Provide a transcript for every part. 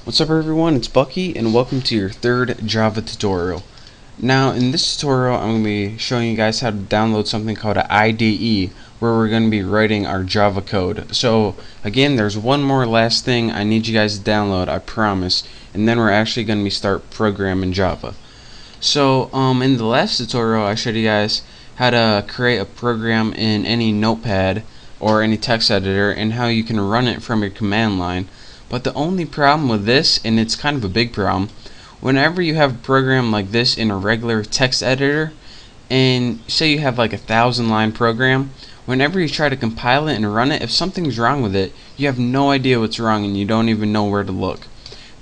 What's up everyone, it's Bucky and welcome to your third Java tutorial. Now in this tutorial I'm going to be showing you guys how to download something called an IDE where we're going to be writing our Java code. So again, there's one more last thing I need you guys to download, I promise, and then we're actually going to start programming Java. So in the last tutorial I showed you guys how to create a program in any notepad or any text editor and how you can run it from your command line. But the only problem with this, and it's kind of a big problem, whenever you have a program like this in a regular text editor, and say you have like a 1,000-line program, whenever you try to compile it and run it, if something's wrong with it, you have no idea what's wrong and you don't even know where to look.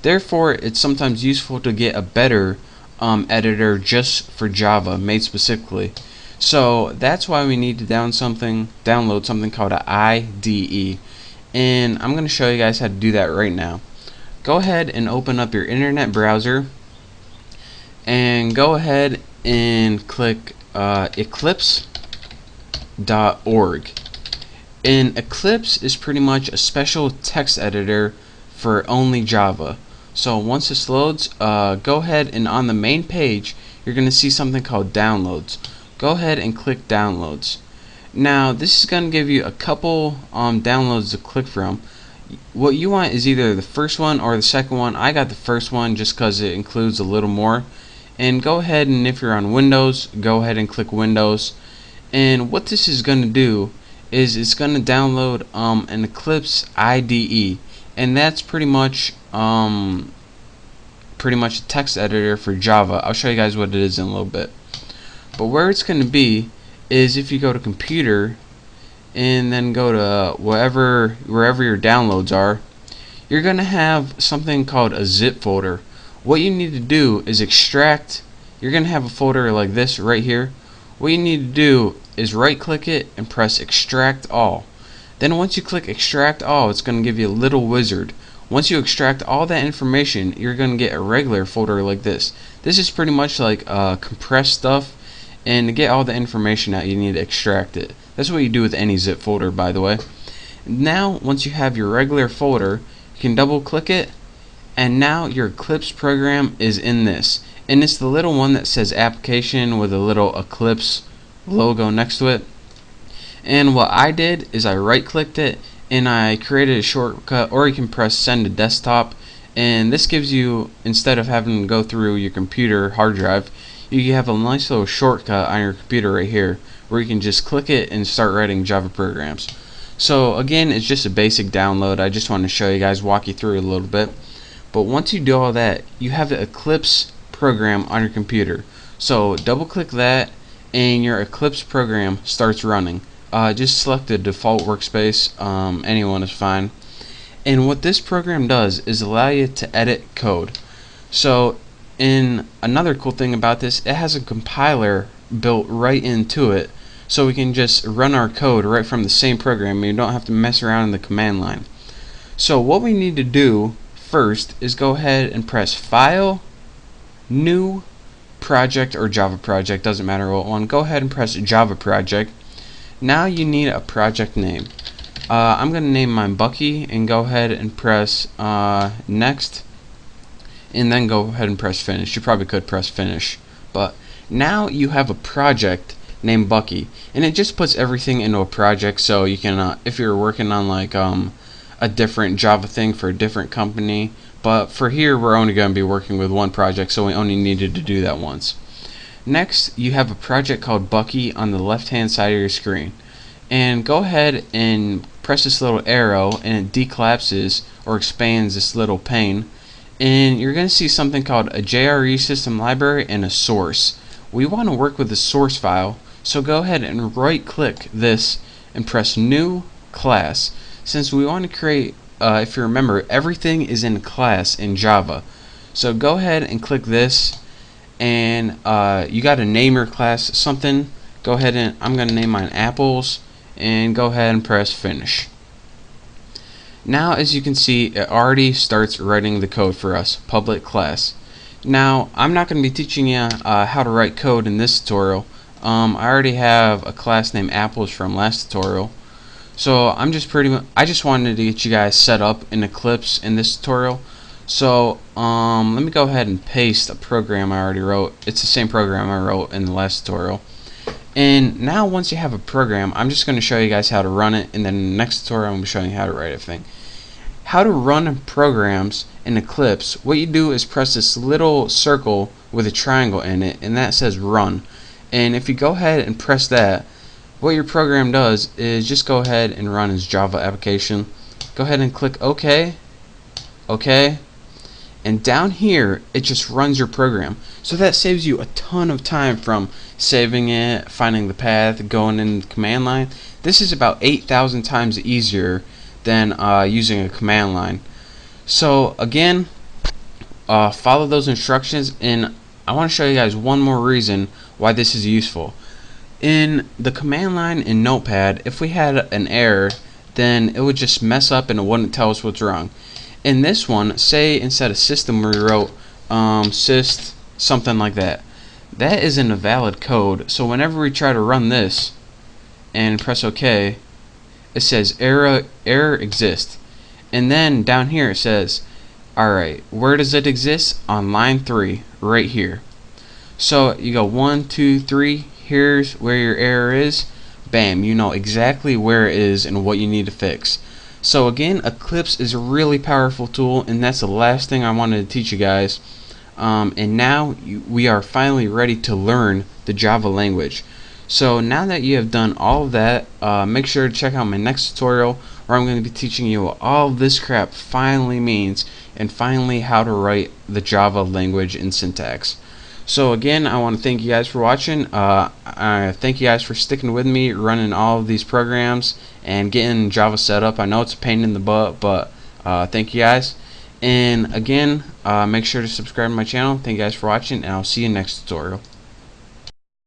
Therefore, it's sometimes useful to get a better editor just for Java, made specifically. So that's why we need to download something called an IDE. And I'm going to show you guys how to do that right now. Go ahead and open up your internet browser and go ahead and click eclipse.org. And Eclipse is pretty much a special text editor for only Java. So once this loads, go ahead and on the main page you're going to see something called downloads. Go ahead and click downloads. Now this is going to give you a couple downloads to click from. What you want is either the first one or the second one. I got the first one just because it includes a little more. And go ahead, and if you're on Windows, go ahead and click Windows. And what this is going to do is it's going to download an Eclipse IDE, and that's pretty much a text editor for Java. I'll show you guys what it is in a little bit. But where it's going to be is if you go to computer and then go to wherever your downloads are, you're gonna have something called a zip folder. What you need to do is extract. You're gonna have a folder like this right here. What you need to do is right click it and press extract all. Then once you click extract all, it's gonna give you a little wizard. Once you extract all that information, you're gonna get a regular folder like this. This is pretty much like compressed stuff. And to get all the information out, you need to extract it. That's what you do with any zip folder, by the way. Now, once you have your regular folder, you can double click it, and now your Eclipse program is in this. And it's the little one that says application with a little Eclipse logo next to it. And what I did is I right clicked it and I created a shortcut, or you can press send to desktop, and this gives you, instead of having to go through your computer hard drive, you have a nice little shortcut on your computer right here where you can just click it and start writing Java programs. So again, it's just a basic download. I just want to show you guys, walk you through it a little bit. But once you do all that, you have the Eclipse program on your computer. So double click that and your Eclipse program starts running. Just select the default workspace, anyone is fine. And what this program does is allow you to edit code. So another cool thing about this, it has a compiler built right into it, so we can just run our code right from the same program and you don't have to mess around in the command line. So what we need to do first is go ahead and press File, New, Project, or Java Project, doesn't matter what one. Go ahead and press Java Project. Now you need a project name. I'm going to name mine Bucky, and go ahead and press Next, and then go ahead and press finish. You probably could press finish, but now you have a project named Bucky, and it just puts everything into a project. So you can, if you're working on like a different Java thing for a different company, but for here we're only going to be working with one project, so we only needed to do that once. Next, you have a project called Bucky on the left hand side of your screen, and go ahead and press this little arrow and it decollapses or expands this little pane. And you're going to see something called a JRE system library and a source. We want to work with the source file, so go ahead and right click this and press new class. Since we want to create, if you remember, everything is in class in Java. So go ahead and click this, and you got to name your class something. Go ahead and I'm going to name mine Apples, and go ahead and press finish. Now as you can see, it already starts writing the code for us, public class. Now I'm not going to be teaching you how to write code in this tutorial. I already have a class named Apples from last tutorial. So I just wanted to get you guys set up in Eclipse in this tutorial. So let me go ahead and paste a program I already wrote. It's the same program I wrote in the last tutorial. And now once you have a program, I'm just going to show you guys how to run it, and then in the next tutorial I'm going to be showing you how to write everything. How to run programs in Eclipse. What you do is press this little circle with a triangle in it, and that says run. And if you go ahead and press that, what your program does is just go ahead and run as Java application. Go ahead and click OK, OK, and down here it just runs your program. So that saves you a ton of time from saving it, finding the path, going in the command line. This is about 8,000 times easier than using a command line. So again, follow those instructions, and I want to show you guys one more reason why this is useful. In the command line in Notepad, if we had an error, then it would just mess up and it wouldn't tell us what's wrong. In this one, say instead of system we wrote syst something like that. That isn't a valid code, so whenever we try to run this and press OK, it says error exists. And then down here it says, alright, where does it exist? On line 3, right here. So you go 1, 2, 3, here's where your error is. Bam, you know exactly where it is and what you need to fix. So again, Eclipse is a really powerful tool, and that's the last thing I wanted to teach you guys. And now we are finally ready to learn the Java language. So now that you have done all of that, make sure to check out my next tutorial where I'm going to be teaching you what all this crap finally means, and finally how to write the Java language in syntax. So again, I want to thank you guys for watching. I thank you guys for sticking with me running all of these programs and getting Java set up. I know it's a pain in the butt, but thank you guys. And again, make sure to subscribe to my channel. Thank you guys for watching, and I'll see you next tutorial.